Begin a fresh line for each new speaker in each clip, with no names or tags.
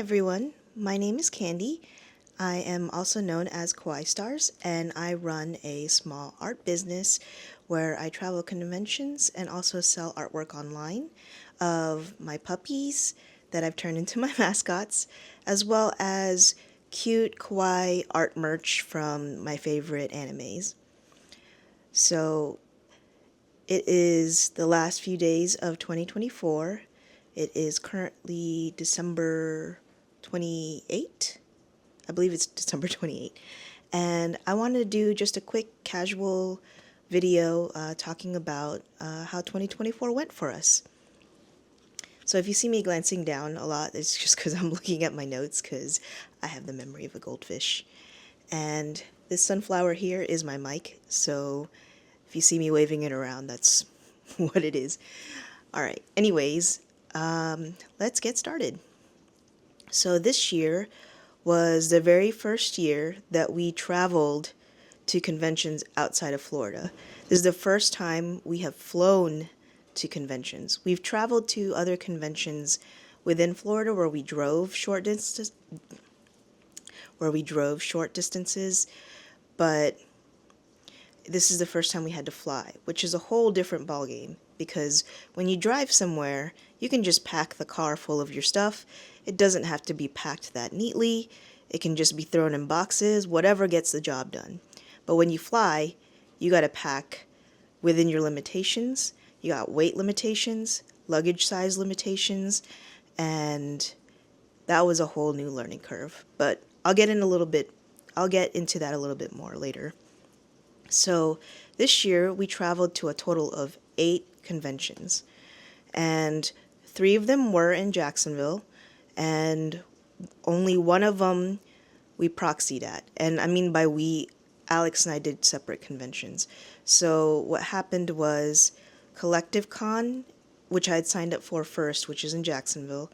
everyone, my name is Candy. I am also known as Kawaii Stars, and I run a small art business where I travel conventions and also sell artwork online of my puppies that I've turned into my mascots, as well as cute kawaii art merch from my favorite animes. So it is the last few days of 2024. It is currently December 28th. I believe it's December 28th. And I wanted to do just a quick casual video talking about how 2024 went for us. So if you see me glancing down a lot, it's just because I'm looking at my notes because I have the memory of a goldfish. And this sunflower here is my mic, so if you see me waving it around, that's what it is. All right, anyways, let's get started. So this year was the very first year that we traveled to conventions outside of Florida. This is the first time we have flown to conventions. We've traveled to other conventions within Florida where we drove short distances, but this is the first time we had to fly, which is a whole different ballgame because when you drive somewhere, you can just pack the car full of your stuff. It doesn't have to be packed that neatly. It can just be thrown in boxes, whatever gets the job done. But when you fly, you got to pack within your limitations. You got weight limitations, luggage size limitations, and that was a whole new learning curve. But I'll get into that a little bit more later. So this year we traveled to a total of 8 conventions, and 3 of them were in Jacksonville, and only one of them we proxied at. And I mean by we, Alex and I did separate conventions. So what happened was Collective Con, which I had signed up for first, which is in Jacksonville,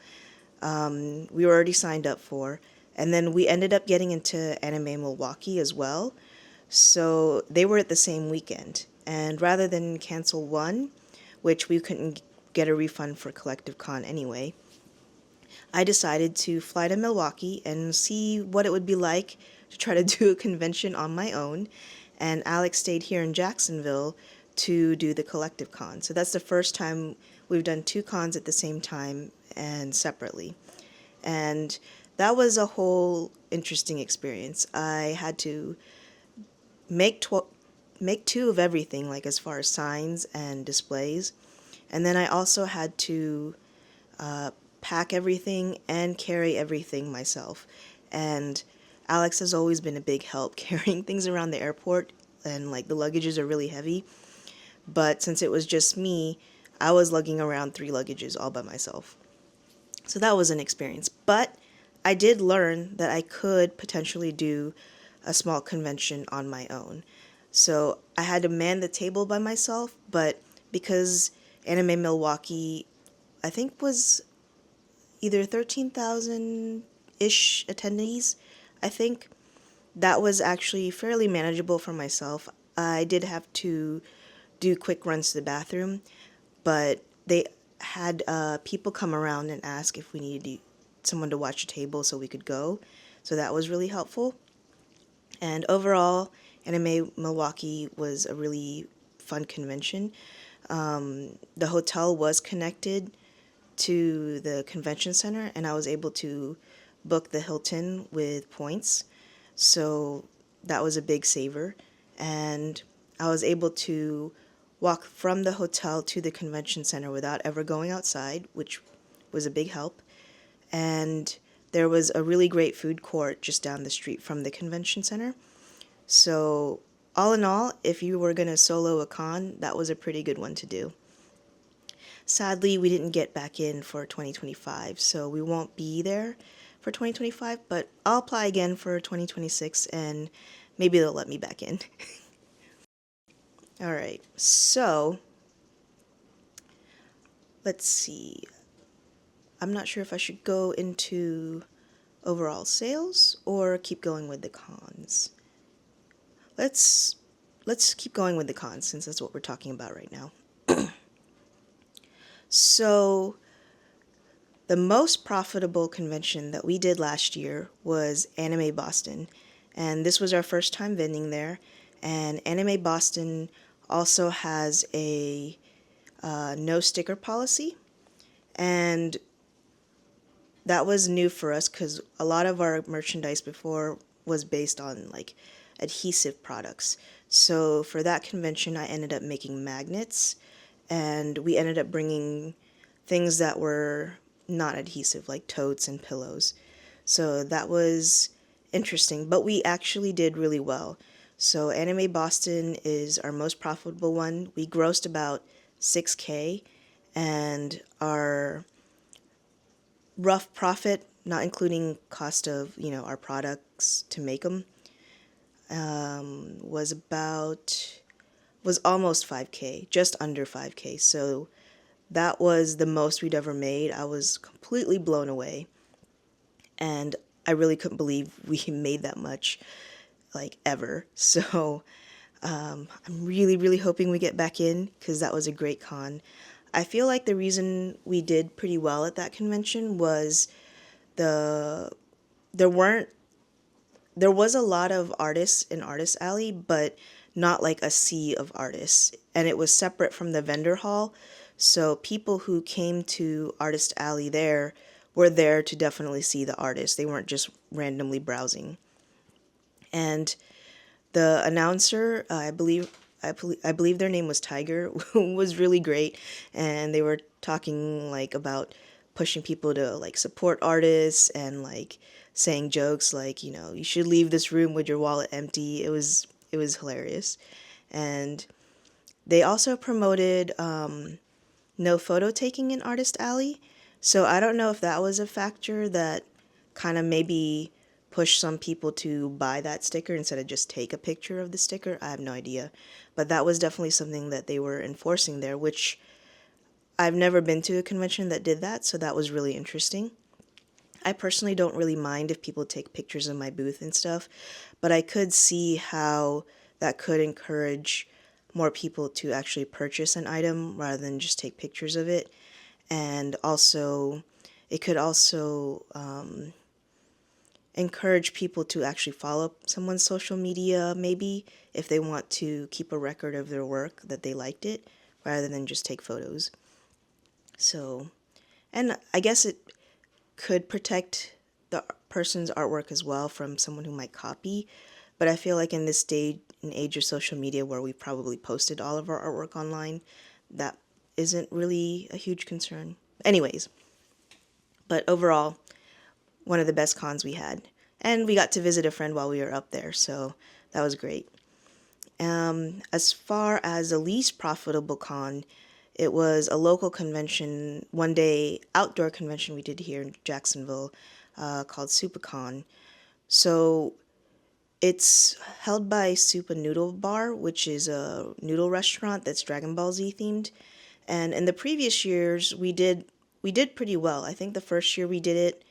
we were already signed up for. And then we ended up getting into Anime Milwaukee as well. So they were at the same weekend. And rather than cancel one, which we couldn't get a refund for Collective Con anyway, I decided to fly to Milwaukee and see what it would be like to try to do a convention on my own. And Alex stayed here in Jacksonville to do the Collective Con. So that's the first time we've done 2 cons at the same time and separately. And that was a whole interesting experience. I had to make 2 of everything, like as far as signs and displays. And then I also had to pack everything and carry everything myself. And Alex has always been a big help carrying things around the airport, and like the luggages are really heavy. But since it was just me, I was lugging around 3 luggages all by myself. So that was an experience. But I did learn that I could potentially do a small convention on my own. So I had to man the table by myself, but because Anime Milwaukee, I think, was either 13,000-ish attendees, I think, that was actually fairly manageable for myself. I did have to do quick runs to the bathroom, but they had people come around and ask if we needed someone to watch a table so we could go. So that was really helpful. And overall, Anime Milwaukee was a really fun convention. The hotel was connected to the convention center, and I was able to book the Hilton with points. So that was a big saver. And I was able to walk from the hotel to the convention center without ever going outside, which was a big help. And there was a really great food court just down the street from the convention center. So all in all, if you were going to solo a con, that was a pretty good one to do. Sadly, we didn't get back in for 2025, so we won't be there for 2025, but I'll apply again for 2026 and maybe they'll let me back in. All right, so let's see. I'm not sure if I should go into overall sales or keep going with the cons. Let's keep going with the cons since that's what we're talking about right now. So The most profitable convention that we did last year was Anime Boston, and this was our first time vending there. And Anime Boston also has a no sticker policy, and that was new for us because a lot of our merchandise before was based on like adhesive products. So for that convention, I ended up making magnets, and we ended up bringing things that were not adhesive, like totes and pillows. So that was interesting, but we actually did really well. So Anime Boston is our most profitable one. We grossed about 6K, and our rough profit, not including cost of, our products to make them, was almost 5K, just under 5K. So that was the most we'd ever made. I was completely blown away, and I really couldn't believe we made that much, like, ever. So I'm really, really hoping we get back in because that was a great con. I feel like the reason we did pretty well at that convention was the there weren't there was a lot of artists in Artist Alley, but not like a sea of artists. And it was separate from the vendor hall. So people who came to Artist Alley there were there to definitely see the artists. They weren't just randomly browsing. And the announcer, I believe their name was Tiger, was really great, and they were talking like about pushing people to like support artists and like saying jokes like, you should leave this room with your wallet empty. It was hilarious. And they also promoted no photo taking in Artist Alley. So I don't know if that was a factor that kind of maybe push some people to buy that sticker instead of just take a picture of the sticker. I have no idea. But that was definitely something that they were enforcing there, which I've never been to a convention that did that, so that was really interesting. I personally don't really mind if people take pictures of my booth and stuff, but I could see how that could encourage more people to actually purchase an item rather than just take pictures of it. And also, it could also encourage people to actually follow someone's social media, maybe, if they want to keep a record of their work, that they liked it, rather than just take photos. So, and I guess it could protect the person's artwork as well from someone who might copy. But I feel like in this day and age of social media where we probably posted all of our artwork online, that isn't really a huge concern. Anyways, but overall, one of the best cons we had. And we got to visit a friend while we were up there, so that was great. As far as the least profitable con, it was a local convention, one day outdoor convention we did here in Jacksonville called SupaCon. So it's held by Supa Noodle Bar, which is a noodle restaurant that's Dragon Ball Z themed. And in the previous years, we did pretty well. I think the first year we did it,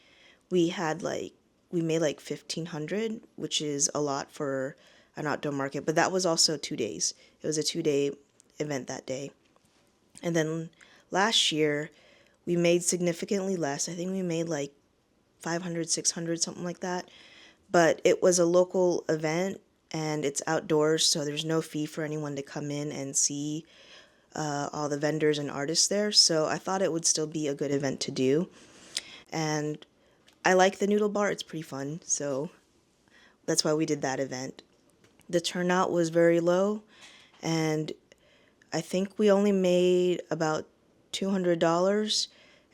we made like 1,500, which is a lot for an outdoor market. But that was also 2 days. It was a 2-day event that day. And then last year, we made significantly less. I think we made like 500, 600, something like that. But it was a local event, and it's outdoors, so there's no fee for anyone to come in and see all the vendors and artists there. So I thought it would still be a good event to do. And I like the noodle bar. It's pretty fun. So that's why we did that event. The turnout was very low, and I think we only made about $200,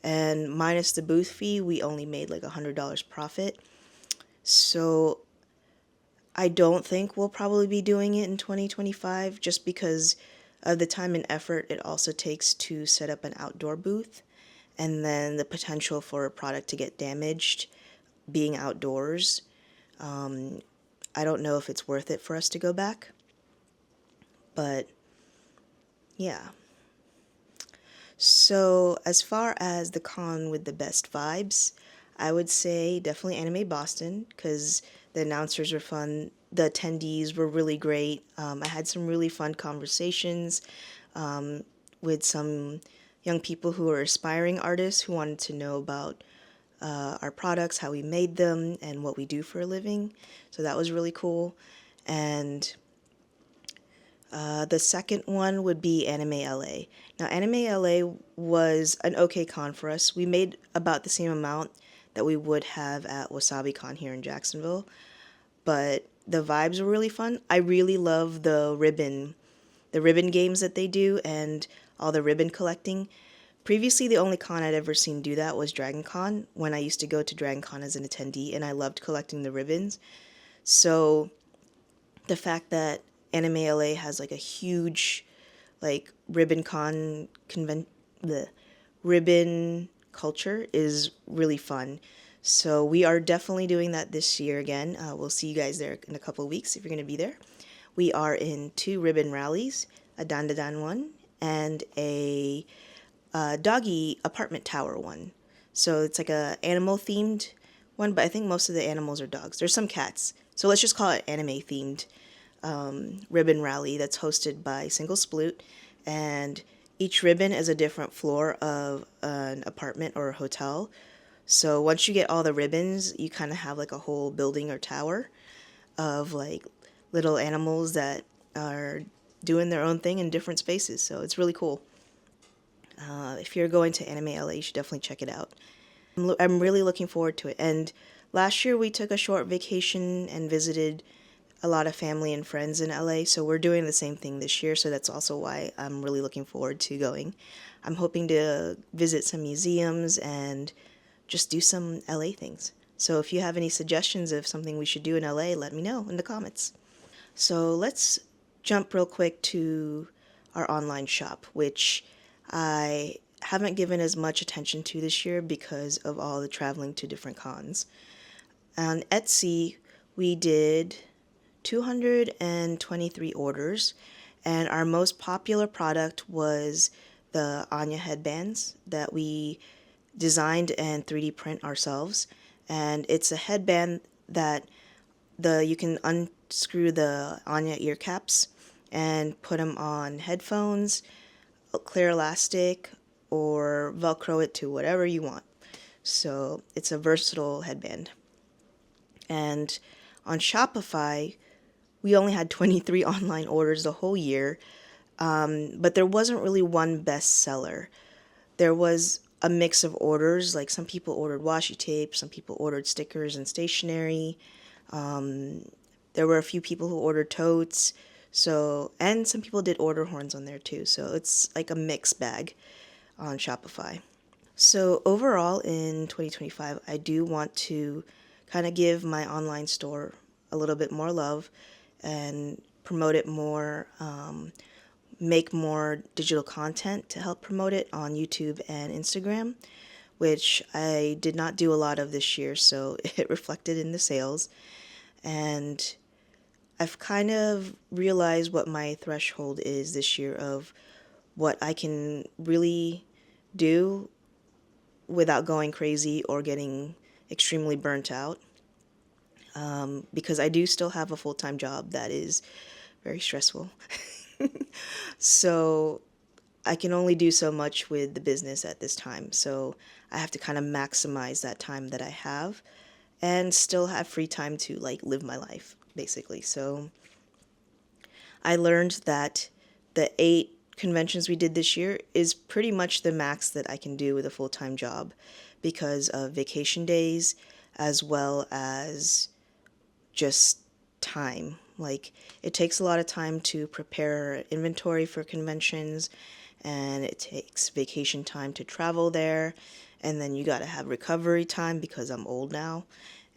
and minus the booth fee, we only made like $100 profit. So I don't think we'll probably be doing it in 2025 just because of the time and effort it also takes to set up an outdoor booth, and then the potential for a product to get damaged being outdoors. I don't know if it's worth it for us to go back, but yeah. So as far as the con with the best vibes, I would say definitely Anime Boston because the announcers were fun. The attendees were really great. I had some really fun conversations with some, young people who are aspiring artists who wanted to know about our products, how we made them, and what we do for a living. So that was really cool. And the second one would be Anime LA. Now, Anime LA was an okay con for us. We made about the same amount that we would have at Wasabi Con here in Jacksonville, but the vibes were really fun. I really love the ribbon games that they do, and all the ribbon collecting. Previously, the only con I'd ever seen do that was Dragon Con, when I used to go to Dragon Con as an attendee, and I loved collecting the ribbons. So the fact that Anime LA has like a huge like the ribbon culture is really fun. So we are definitely doing that this year again. We'll see you guys there in a couple of weeks if you're going to be there. We are in 2 ribbon rallies, a Dandadan one and a doggy apartment tower one. So it's like a animal themed one, but I think most of the animals are dogs. There's some cats. So let's just call it anime themed ribbon rally that's hosted by Single Sploot, and each ribbon is a different floor of an apartment or a hotel. So once you get all the ribbons, you kind of have like a whole building or tower of like little animals that are doing their own thing in different spaces. So it's really cool. If you're going to Anime LA, you should definitely check it out. I'm really looking forward to it. And last year we took a short vacation and visited a lot of family and friends in LA, so we're doing the same thing this year, so that's also why I'm really looking forward to going. I'm hoping to visit some museums and just do some LA things. So if you have any suggestions of something we should do in LA, let me know in the comments. So let's jump real quick to our online shop, which I haven't given as much attention to this year because of all the traveling to different cons. On Etsy, we did 223 orders, and our most popular product was the Anya headbands that we designed and 3D print ourselves. And it's a headband that you can unscrew the Anya ear caps and put them on headphones, clear elastic, or Velcro it to whatever you want. So it's a versatile headband. And on Shopify, we only had 23 online orders the whole year, but there wasn't really one bestseller. There was a mix of orders, like some people ordered washi tape, some people ordered stickers and stationery. There were a few people who ordered totes, and some people did order horns on there too, so it's like a mixed bag on Shopify. So overall in 2025, I do want to kind of give my online store a little bit more love and promote it more, make more digital content to help promote it on YouTube and Instagram, which I did not do a lot of this year, so it reflected in the sales. And I've kind of realized what my threshold is this year of what I can really do without going crazy or getting extremely burnt out. Because I do still have a full-time job that is very stressful. So I can only do so much with the business at this time. So I have to kind of maximize that time that I have and still have free time to like live my life, basically. So I learned that the 8 conventions we did this year is pretty much the max that I can do with a full-time job because of vacation days as well as just time. Like, it takes a lot of time to prepare inventory for conventions, and it takes vacation time to travel there, and then you gotta have recovery time because I'm old now,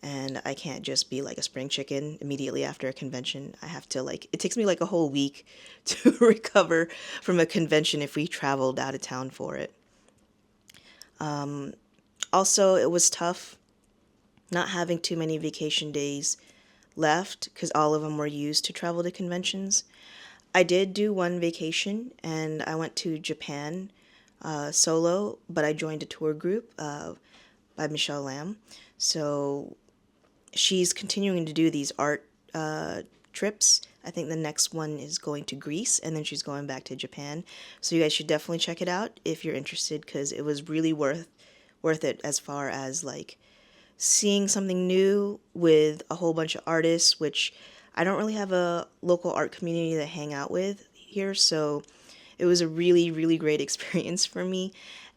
and I can't just be like a spring chicken immediately after a convention. I have to it takes me like a whole week to recover from a convention if we traveled out of town for it. Also, it was tough not having too many vacation days left because all of them were used to travel to conventions. I did do one vacation and I went to Japan solo, but I joined a tour group by Michelle Lamb. So she's continuing to do these art trips I think the next one is going to Greece, and then she's going back to Japan. So you guys should definitely check it out if you're interested, because it was really worth it as far as like seeing something new with a whole bunch of artists, which I don't really have a local art community to hang out with here, so it was a really, really great experience for me.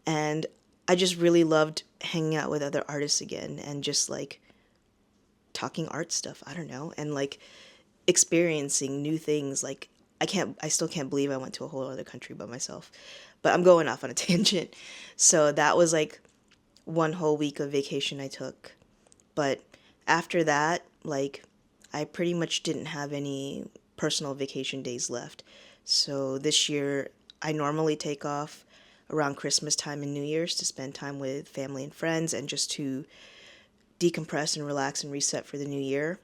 And I just really loved hanging out with other artists again and just like talking art stuff. I don't know. And like experiencing new things. Like I still can't believe I went to a whole other country by myself. But I'm going off on a tangent. So that was like one whole week of vacation I took. But after that, like I pretty much didn't have any personal vacation days left. So this year I normally take off around Christmas time and New Year's to spend time with family and friends and just to decompress and relax and reset for the new year.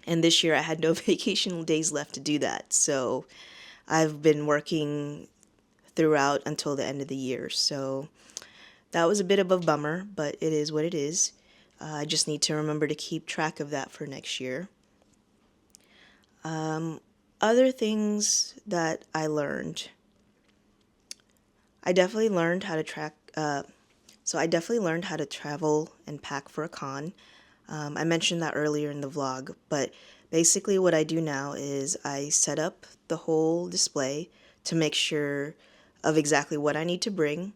And this year I had no vacation days left to do that. So I've been working throughout until the end of the year. So that was a bit of a bummer, but it is what it is. I just need to remember to keep track of that for next year. Other things that I learned. I definitely learned how to track. So I definitely learned how to travel and pack for a con. I mentioned that earlier in the vlog, but basically what I do now is I set up the whole display to make sure of exactly what I need to bring,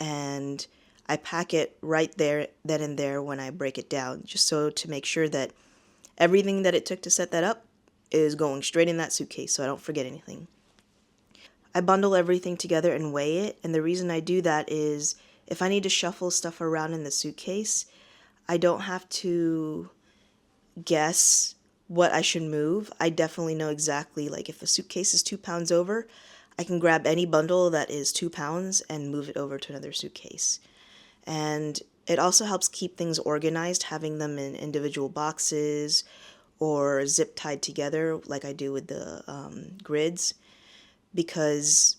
and I pack it right there, then and there when I break it down, just so to make sure that everything that it took to set that up is going straight in that suitcase so I don't forget anything. I bundle everything together and weigh it, and the reason I do that is if I need to shuffle stuff around in the suitcase, I don't have to guess what I should move. I definitely know exactly, like if the suitcase is 2 pounds over, I can grab any bundle that is 2 pounds and move it over to another suitcase. And it also helps keep things organized, having them in individual boxes or zip tied together like I do with the grids, because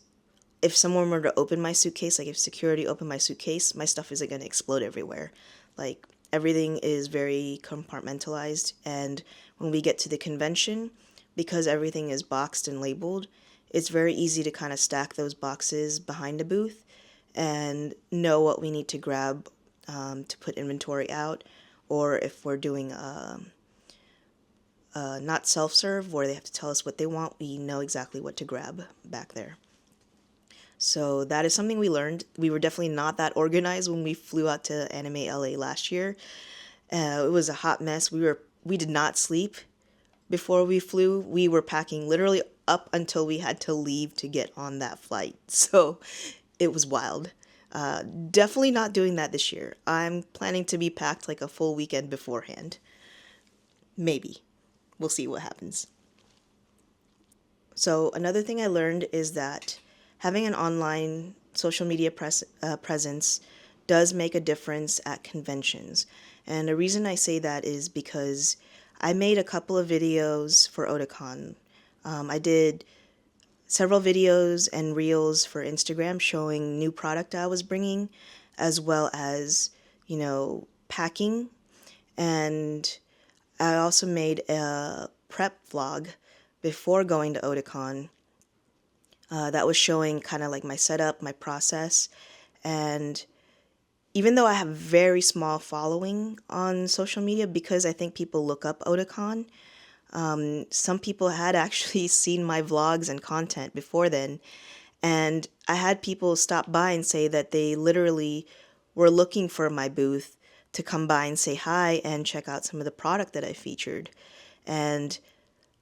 if someone were to open my suitcase, like if security opened my suitcase, my stuff isn't going to explode everywhere. Like everything is very compartmentalized, and when we get to the convention, because everything is boxed and labeled, it's very easy to kind of stack those boxes behind the booth and know what we need to grab to put inventory out, or if we're doing not self-serve where they have to tell us what they want, we know exactly what to grab back there. So that is something we learned. We were definitely not that organized when we flew out to Anime LA last year. It was a hot mess. We did not sleep before we flew. We were packing literally up until we had to leave to get on that flight. So it was wild. Definitely not doing that this year. I'm planning to be packed like a full weekend beforehand. Maybe. We'll see what happens. So another thing I learned is that having an online social media presence does make a difference at conventions. And the reason I say that is because I made a couple of videos for Otakon. I did several videos and reels for Instagram showing new product I was bringing, as well as, packing. And I also made a prep vlog before going to Otakon that was showing kind of like my setup, my process. And even though I have a very small following on social media, because I think people look up Otakon, some people had actually seen my vlogs and content before then. And I had people stop by and say that they literally were looking for my booth to come by and say hi and check out some of the product that I featured. And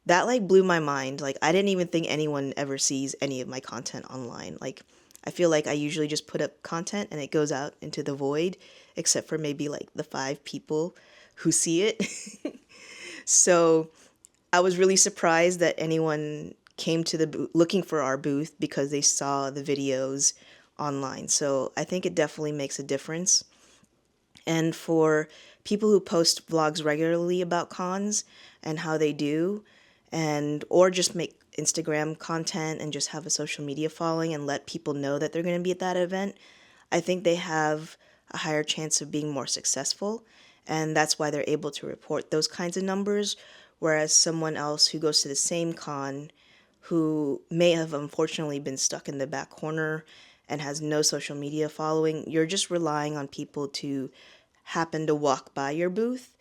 that like blew my mind. Like I didn't even think anyone ever sees any of my content online. Like I feel like I usually just put up content and it goes out into the void, except for maybe like the 5 people who see it. So I was really surprised that anyone came to the looking for our booth because they saw the videos online. So I think it definitely makes a difference. And for people who post vlogs regularly about cons and how they do, and or just make Instagram content and just have a social media following and let people know that they're going to be at that event, I think they have a higher chance of being more successful. And that's why they're able to report those kinds of numbers. whereas someone else who goes to the same con who may have unfortunately been stuck in the back corner and has no social media following, you're just relying on people to happen to walk by your booth,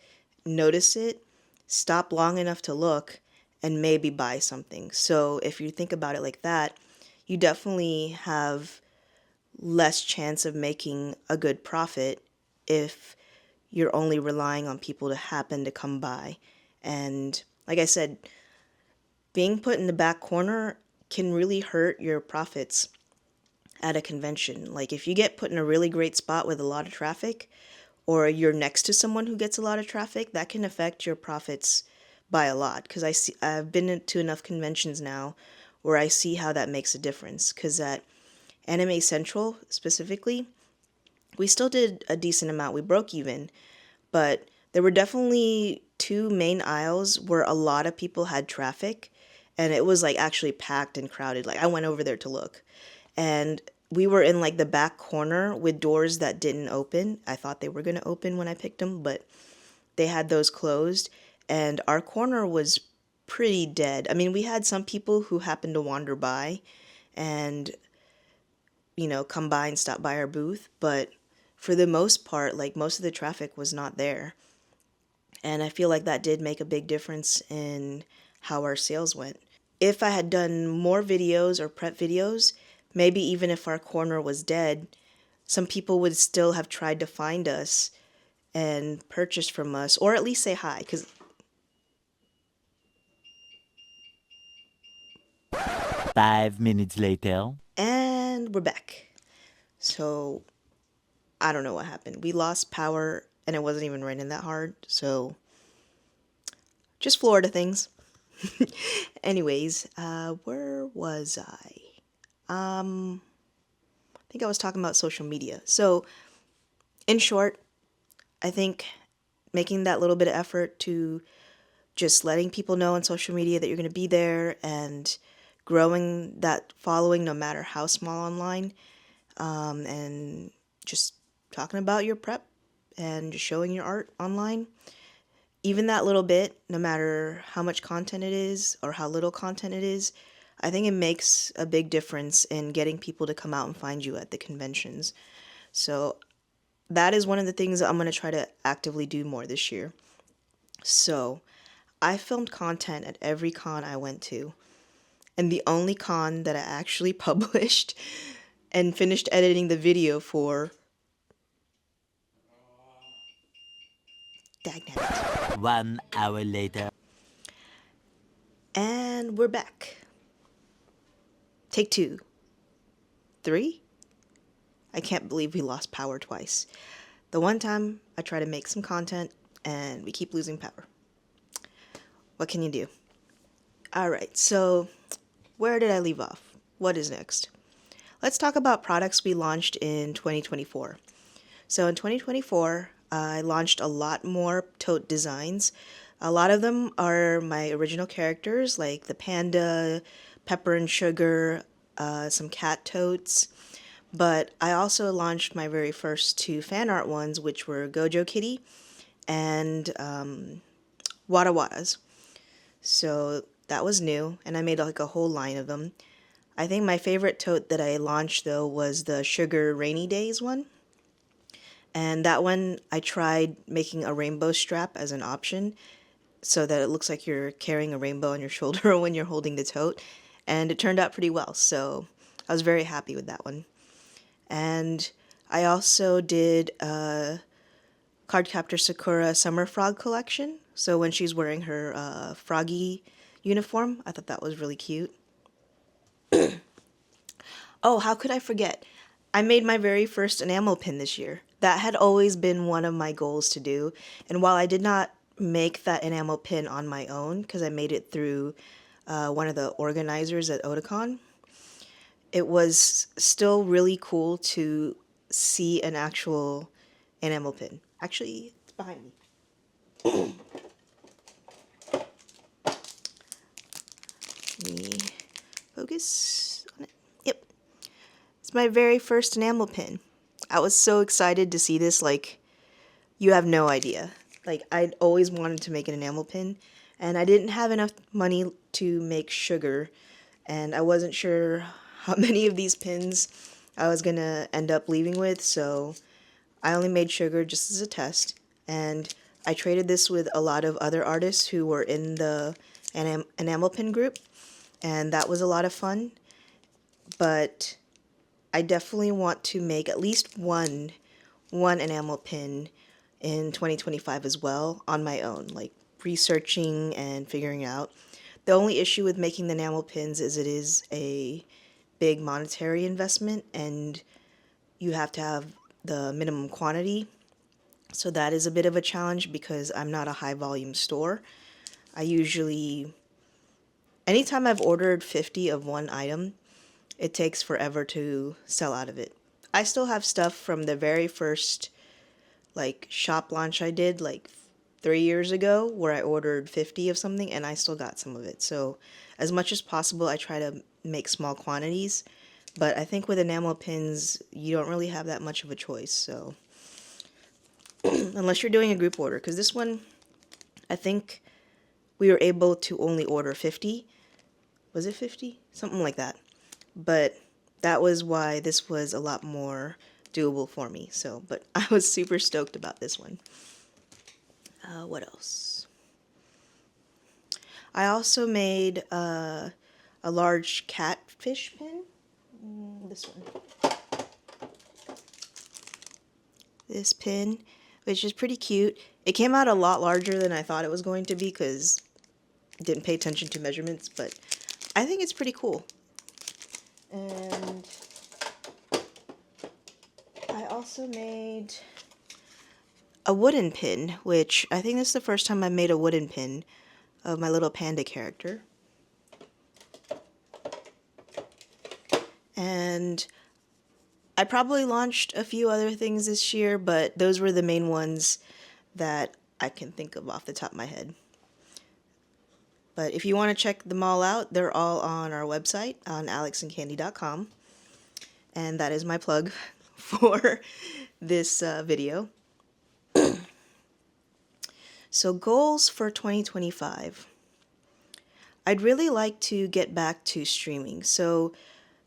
notice it, stop long enough to look, and maybe buy something. So if you think about it like that, you definitely have less chance of making a good profit if you're only relying on people to happen to come by. And like I said, being put in the back corner can really hurt your profits at a convention. Like if you get put in a really great spot with a lot of traffic, or you're next to someone who gets a lot of traffic, that can affect your profits by a lot. Because I've been to enough conventions now where I see how that makes a difference. Because at Anime Central specifically, we still did a decent amount. We broke even, but there were definitely two main aisles where a lot of people had traffic, and it was like actually packed and crowded. Like I went over there to look, and we were in like the back corner with doors that didn't open. I thought they were going to open when I picked them, but they had those closed, and our corner was pretty dead. I mean, we had some people who happened to wander by and, come by and stop by our booth, but for the most part, like most of the traffic was not there. And I feel like that did make a big difference in how our sales went. If I had done more videos or prep videos, maybe even if our corner was dead, some people would still have tried to find us and purchase from us, or at least say hi. Cause
5 minutes later.
And we're back. So I don't know what happened. We lost power and it wasn't even raining that hard. So just Florida things. Anyways, where was I? I think I was talking about social media. So in short, I think making that little bit of effort to just letting people know on social media that you're going to be there and growing that following no matter how small online, and just talking about your prep and just showing your art online. Even that little bit, no matter how much content it is or how little content it is, I think it makes a big difference in getting people to come out and find you at the conventions. So that is one of the things that I'm going to try to actively do more this year. So I filmed content at every con I went to. And the only con that I actually published and finished editing the video for, dagnabbit.
1 hour later.
And we're back. Take 2. 3? I can't believe we lost power twice. The one time I try to make some content and we keep losing power. What can you do? Alright, so where did I leave off? What is next? Let's talk about products we launched in 2024. So in 2024, I launched a lot more tote designs. A lot of them are my original characters, like the panda, pepper and sugar, some cat totes. But I also launched my very first 2 fan art ones, which were Gojo Kitty and Wada Wadas. So that was new, and I made like a whole line of them. I think my favorite tote that I launched, though, was the Sugar Rainy Days one. And that one, I tried making a rainbow strap as an option so that it looks like you're carrying a rainbow on your shoulder when you're holding the tote. And it turned out pretty well, so I was very happy with that one. And I also did a Cardcaptor Sakura Summer Frog collection. So when she's wearing her froggy uniform, I thought that was really cute. Oh, how could I forget? I made my very first enamel pin this year. That had always been one of my goals to do. And while I did not make that enamel pin on my own, because I made it through one of the organizers at Otakon, it was still really cool to see an actual enamel pin. Actually, it's behind me. Let me focus on it. Yep. It's my very first enamel pin. I was so excited to see this, like, you have no idea. Like, I'd always wanted to make an enamel pin, and I didn't have enough money to make sugar, and I wasn't sure how many of these pins I was gonna end up leaving with, so I only made sugar just as a test, and I traded this with a lot of other artists who were in the enamel pin group, and that was a lot of fun. But I definitely want to make at least one enamel pin in 2025 as well on my own, like researching and figuring out. The only issue with making the enamel pins is it is a big monetary investment and you have to have the minimum quantity. So that is a bit of a challenge because I'm not a high volume store. I usually, anytime I've ordered 50 of one item, it takes forever to sell out of it. I still have stuff from the very first like shop launch I did like 3 years ago where I ordered 50 of something and I still got some of it. So as much as possible, I try to make small quantities. But I think with enamel pins, you don't really have that much of a choice. So unless you're doing a group order, because this one, I think we were able to only order 50. Was it 50? Something like that. But that was why this was a lot more doable for me. So, but I was super stoked about this one. What else? I also made a large catfish pin. This one. This pin, which is pretty cute. It came out a lot larger than I thought it was going to be because I didn't pay attention to measurements, but I think it's pretty cool. And I also made a wooden pin, which I think this is the first time I made a wooden pin of my little panda character. And I probably launched a few other things this year, but those were the main ones that I can think of off the top of my head. But if you want to check them all out, they're all on our website on alexandcandy.com. And that is my plug for this video. So goals for 2025. I'd really like to get back to streaming. So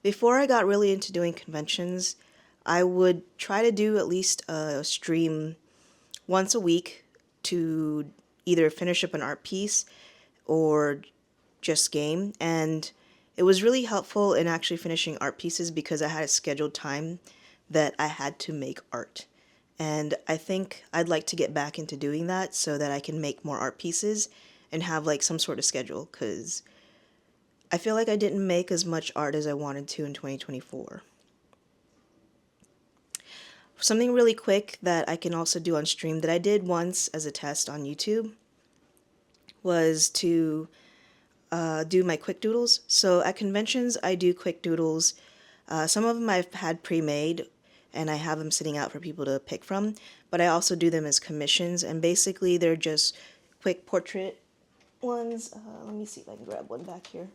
before I got really into doing conventions, I would try to do at least a stream once a week to either finish up an art piece or just game. And it was really helpful in actually finishing art pieces because I had a scheduled time that I had to make art. And I think I'd like to get back into doing that so that I can make more art pieces and have like some sort of schedule because I feel like I didn't make as much art as I wanted to in 2024. Something really quick that I can also do on stream that I did once as a test on YouTube was to do my quick doodles. So at conventions, I do quick doodles. Some of them I've had pre-made and I have them sitting out for people to pick from, but I also do them as commissions, and basically they're just quick portrait ones. Let me see if I can grab one back here.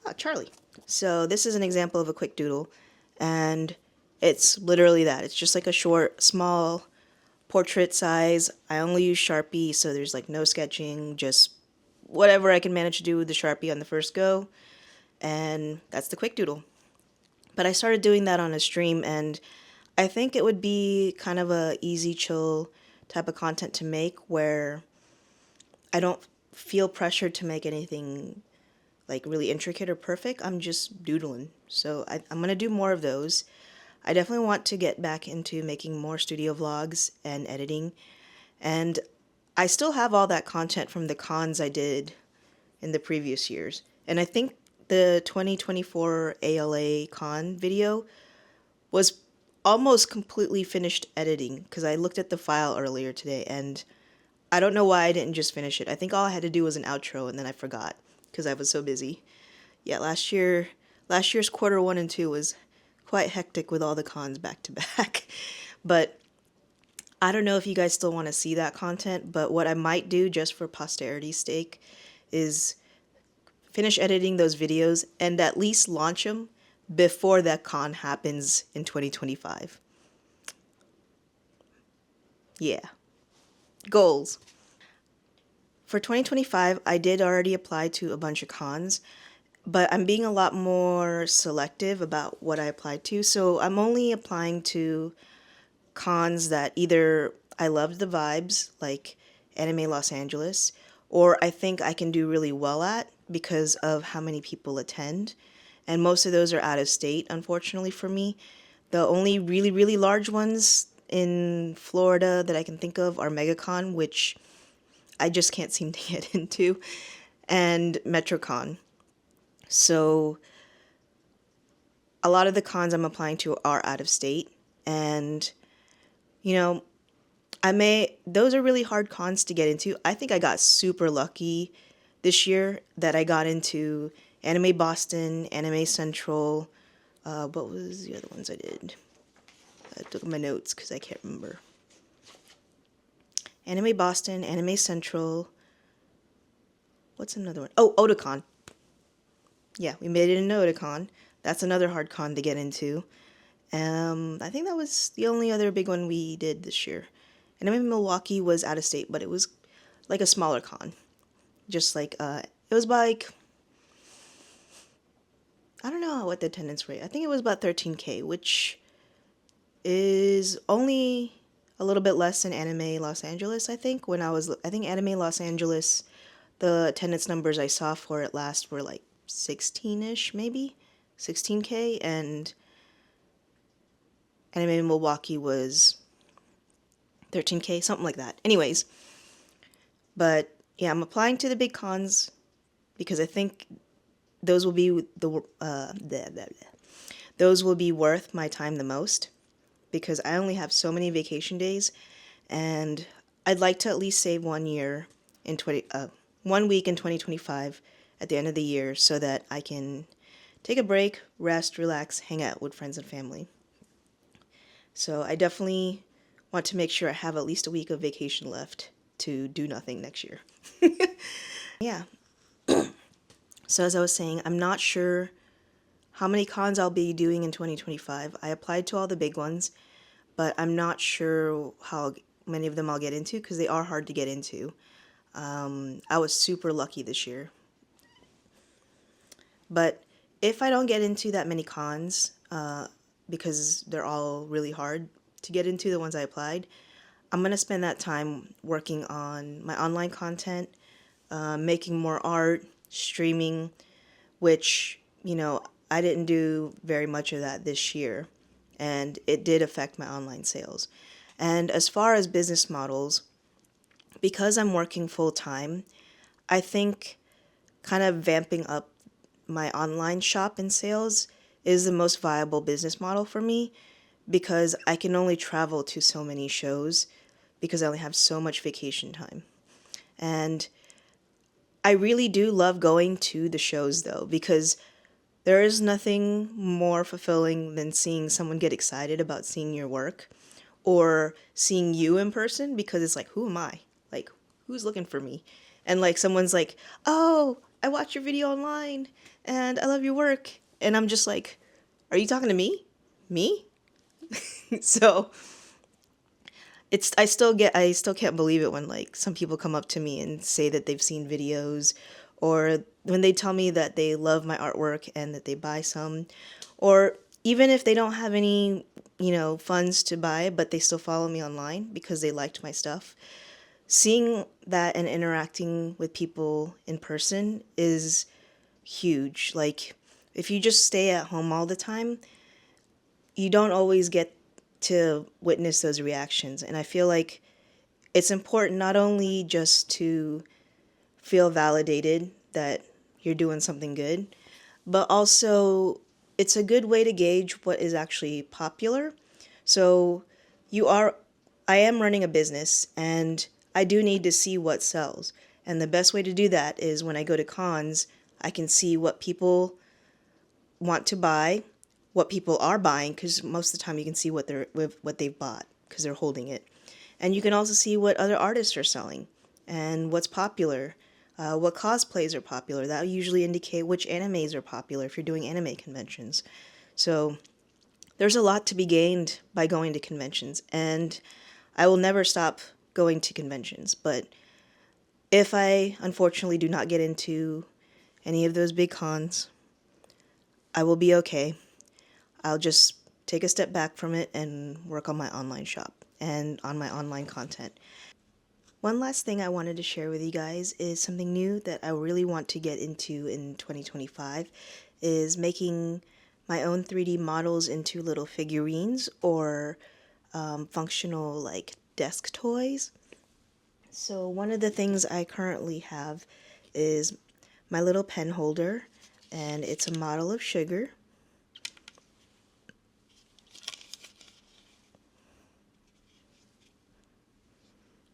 Oh, Charlie. So this is an example of a quick doodle, and it's literally that. It's just like a short, small portrait size. I only use Sharpie, so there's like no sketching, just whatever I can manage to do with the Sharpie on the first go, and that's the quick doodle. But I started doing that on a stream, and I think it would be kind of a easy, chill type of content to make where I don't feel pressured to make anything like really intricate or perfect. I'm just doodling. So I'm going to do more of those. I definitely want to get back into making more studio vlogs and editing. And I still have all that content from the cons I did in the previous years. And I think the 2024 ALA con video was almost completely finished editing because I looked at the file earlier today and I don't know why I didn't just finish it. I think all I had to do was an outro and then I forgot because I was so busy. Yeah, last year's quarter 1 and 2 was quite hectic with all the cons back to back. But I don't know if you guys still want to see that content, but what I might do just for posterity's sake is finish editing those videos and at least launch them before that con happens in 2025. Yeah. Goals. For 2025, I did already apply to a bunch of cons, but I'm being a lot more selective about what I applied to. So I'm only applying to cons that either I loved the vibes, like Anime Los Angeles, or I think I can do really well at because of how many people attend. And most of those are out of state, unfortunately for me. The only really, really large ones in Florida that I can think of are MegaCon, which I just can't seem to get into, and MetroCon. So a lot of the cons I'm applying to are out of state. And, you know, those are really hard cons to get into. I think I got super lucky this year that I got into Anime Boston, Anime Central. What was the other ones I did? I took my notes because I can't remember. Anime Boston, Anime Central. What's another one? Oh, Otakon. Yeah, we made it into Otakon. That's another hard con to get into. I think that was the only other big one we did this year. And I mean, Milwaukee was out of state, but it was like a smaller con. Just like, it was like, I don't know what the attendance rate. I think it was about 13K, which is only a little bit less than Anime Los Angeles, I think. I think Anime Los Angeles, the attendance numbers I saw for it last were like 16-ish, maybe 16K, and Anime Milwaukee was 13K, something like that. Anyways, but yeah, I'm applying to the big cons because I think those will be those will be worth my time the most because I only have so many vacation days, and I'd like to at least save 1 week in 2025 at the end of the year so that I can take a break, rest, relax, hang out with friends and family. So I definitely want to make sure I have at least a week of vacation left to do nothing next year. Yeah. So as I was saying, I'm not sure how many cons I'll be doing in 2025. I applied to all the big ones, but I'm not sure how many of them I'll get into because they are hard to get into. I was super lucky this year. But if I don't get into that many cons, because they're all really hard to get into, the ones I applied, I'm going to spend that time working on my online content, making more art, streaming, which, I didn't do very much of that this year, and it did affect my online sales. And as far as business models, because I'm working full time, I think kind of vamping up my online shop and sales is the most viable business model for me because I can only travel to so many shows because I only have so much vacation time. And I really do love going to the shows though because there is nothing more fulfilling than seeing someone get excited about seeing your work or seeing you in person because it's like, who am I? Like, who's looking for me? And like someone's like, oh, I watched your video online and I love your work. And I'm just like, are you talking to me? Me? So I still can't believe it when like some people come up to me and say that they've seen videos or when they tell me that they love my artwork and that they buy some, or even if they don't have any, funds to buy, but they still follow me online because they liked my stuff. Seeing that and interacting with people in person is huge. Like, if you just stay at home all the time, you don't always get to witness those reactions. And I feel like it's important not only just to feel validated that you're doing something good, but also it's a good way to gauge what is actually popular. So you are, I am running a business and I do need to see what sells. And the best way to do that is when I go to cons, I can see what people want to buy, what people are buying, because most of the time you can see what they've bought because they're holding it. And you can also see what other artists are selling and what's popular, what cosplays are popular. That will usually indicate which animes are popular if you're doing anime conventions. So there's a lot to be gained by going to conventions, and I will never stop going to conventions. But if I unfortunately do not get into any of those big cons, I will be okay. I'll just take a step back from it and work on my online shop and on my online content. One last thing I wanted to share with you guys is something new that I really want to get into in 2025 is making my own 3D models into little figurines or functional like desk toys. So one of the things I currently have is my little pen holder, and it's a model of Sugar.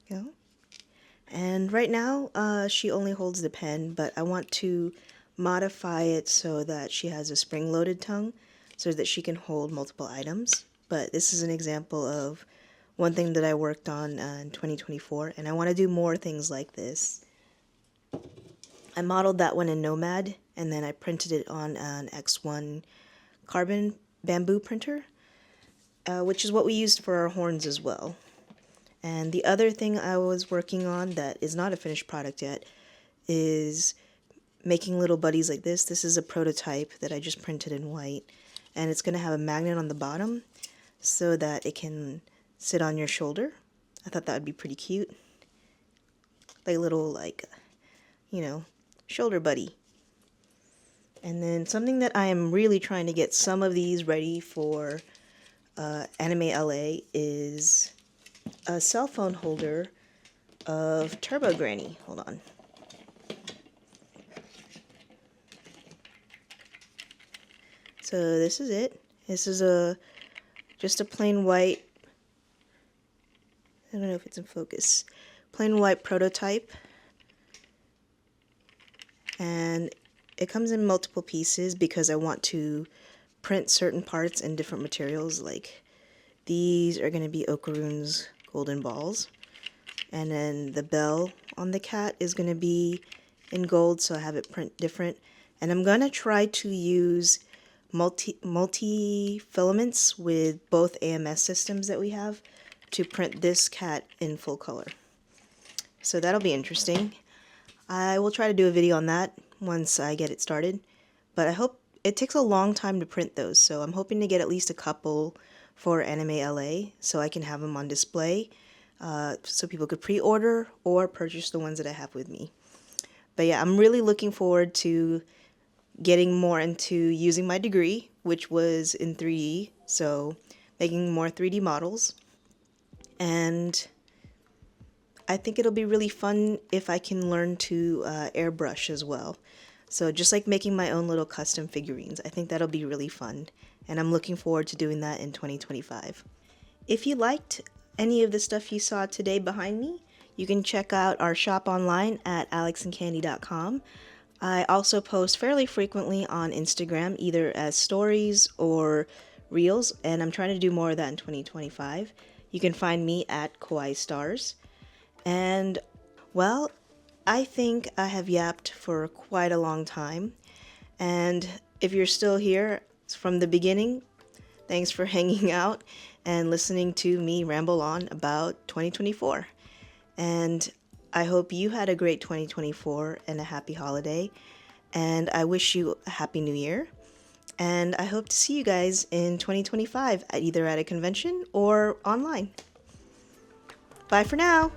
Go. And right now, she only holds the pen, but I want to modify it so that she has a spring-loaded tongue so that she can hold multiple items. But this is an example of one thing that I worked on in 2024, and I want to do more things like this. I modeled that one in Nomad, and then I printed it on an X1 carbon bamboo printer, which is what we used for our horns as well. And the other thing I was working on that is not a finished product yet is making little buddies like this. This is a prototype that I just printed in white, and it's going to have a magnet on the bottom so that it can sit on your shoulder. I thought that would be pretty cute. Like a little, like, you know, shoulder buddy. And then something that I am really trying to get some of these ready for Anime LA is a cell phone holder of Turbo Granny. Hold on. So this is it. This is just a plain white, I don't know if it's in focus, plain white prototype. And it comes in multiple pieces because I want to print certain parts in different materials. Like these are going to be Okarune's golden balls, and then the bell on the cat is going to be in gold, so I have it print different. And I'm going to try to use multi filaments with both AMS systems that we have to print this cat in full color. So that'll be interesting. I will try to do a video on that once I get it started, but I hope it takes a long time to print those, so I'm hoping to get at least a couple for Anime LA so I can have them on display so people could pre-order or purchase the ones that I have with me. But yeah, I'm really looking forward to getting more into using my degree, which was in 3D, so making more 3D models. And I think it'll be really fun if I can learn to airbrush as well. So just like making my own little custom figurines, I think that'll be really fun. And I'm looking forward to doing that in 2025. If you liked any of the stuff you saw today behind me, you can check out our shop online at alexandcandy.com. I also post fairly frequently on Instagram, either as stories or reels, and I'm trying to do more of that in 2025. You can find me at Kawaii Stars. And, well, I think I have yapped for quite a long time. And if you're still here from the beginning, thanks for hanging out and listening to me ramble on about 2024. And I hope you had a great 2024 and a happy holiday. And I wish you a happy new year. And I hope to see you guys in 2025 either at a convention or online. Bye for now.